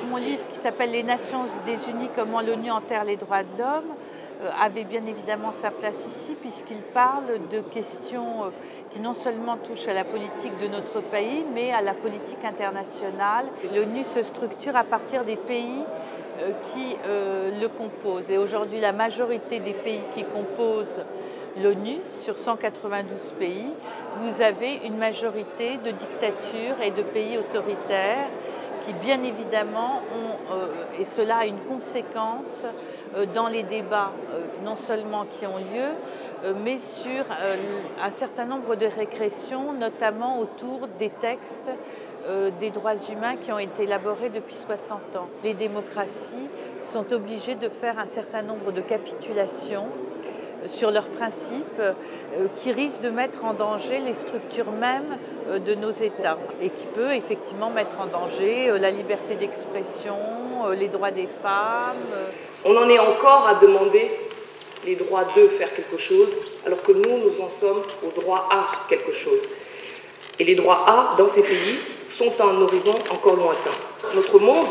mon livre qui s'appelle « Les Nations Unies, comment l'ONU enterre les droits de l'homme » avait bien évidemment sa place ici puisqu'il parle de questions qui non seulement touchent à la politique de notre pays, mais à la politique internationale. L'ONU se structure à partir des pays qui le composent. Et aujourd'hui, la majorité des pays qui composent l'ONU, sur 192 pays, vous avez une majorité de dictatures et de pays autoritaires qui, bien évidemment, ont, et cela a une conséquence dans les débats, non seulement qui ont lieu, mais sur un certain nombre de régressions, notamment autour des textes des droits humains qui ont été élaborés depuis 60 ans. Les démocraties sont obligées de faire un certain nombre de capitulations sur leurs principes qui risquent de mettre en danger les structures mêmes de nos États et qui peut effectivement mettre en danger la liberté d'expression, les droits des femmes. On en est encore à demander les droits de faire quelque chose, alors que nous en sommes au droit à quelque chose. Et les droits à, dans ces pays, sont à un horizon encore lointain. Notre monde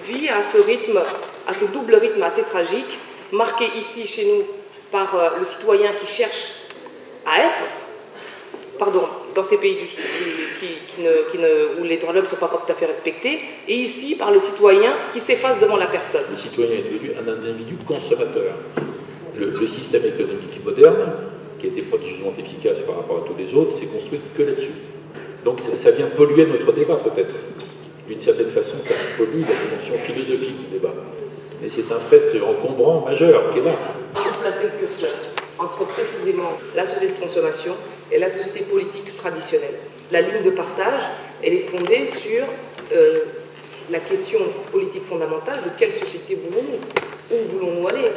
vit à ce rythme, à ce double rythme assez tragique, marqué ici chez nous par le citoyen qui cherche à être, dans ces pays où les droits de l'homme ne sont pas tout à fait respectés, et ici par le citoyen qui s'efface devant la personne. Le citoyen est devenu un individu consommateur. Le système économique moderne, qui a été prodigieusement efficace par rapport à tous les autres, s'est construit que là-dessus. Donc ça vient polluer notre débat peut-être. D'une certaine façon, ça pollue la dimension philosophique du débat. Mais c'est un fait encombrant, majeur, qui est là. Il faut placer le curseur entre précisément la société de consommation et la société politique traditionnelle. La ligne de partage, elle est fondée sur la question politique fondamentale de quelle société voulons-nous, où voulons-nous aller.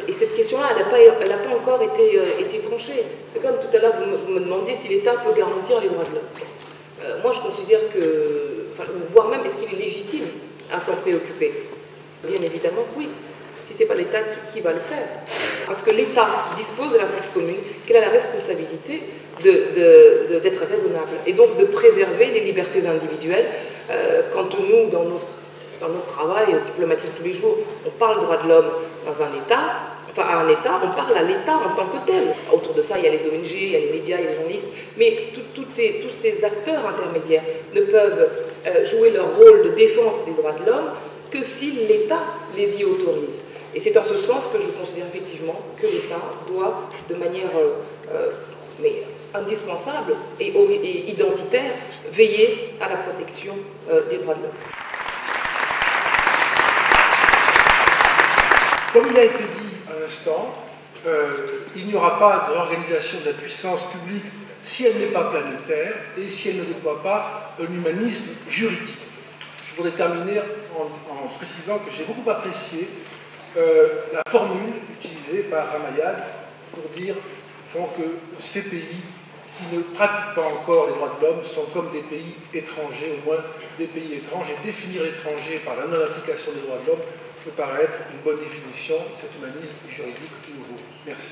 Et cette question-là, elle n'a pas encore été tranchée. C'est comme tout à l'heure, vous me demandiez si l'État peut garantir les droits de l'homme. Moi, je considère voire même, est-ce qu'il est légitime à s'en préoccuper? Bien évidemment que oui. Si ce n'est pas l'État, qui va le faire? Parce que l'État dispose de la force commune, qu'il a la responsabilité d'être raisonnable et donc de préserver les libertés individuelles. Quand nous, dans notre travail diplomatique tous les jours, on parle de droits de l'homme dans un État, on parle à l'État en tant que tel. Autour de ça, il y a les ONG, il y a les médias, il y a les journalistes, mais tous ces acteurs intermédiaires ne peuvent jouer leur rôle de défense des droits de l'homme que si l'État les y autorise. Et c'est en ce sens que je considère effectivement que l'État doit, de manière indispensable et identitaire, veiller à la protection des droits de l'homme. Comme il a été dit à l'instant, il n'y aura pas de réorganisation de la puissance publique si elle n'est pas planétaire et si elle ne déploie pas un humanisme juridique. Je voudrais terminer en précisant que j'ai beaucoup apprécié la formule utilisée par Ramayad pour dire au fond que ces pays qui ne pratiquent pas encore les droits de l'homme sont comme des pays étrangers, au moins des pays étranges, et définir l'étranger par la non-application des droits de l'homme peut paraître une bonne définition de cet humanisme juridique nouveau. Merci.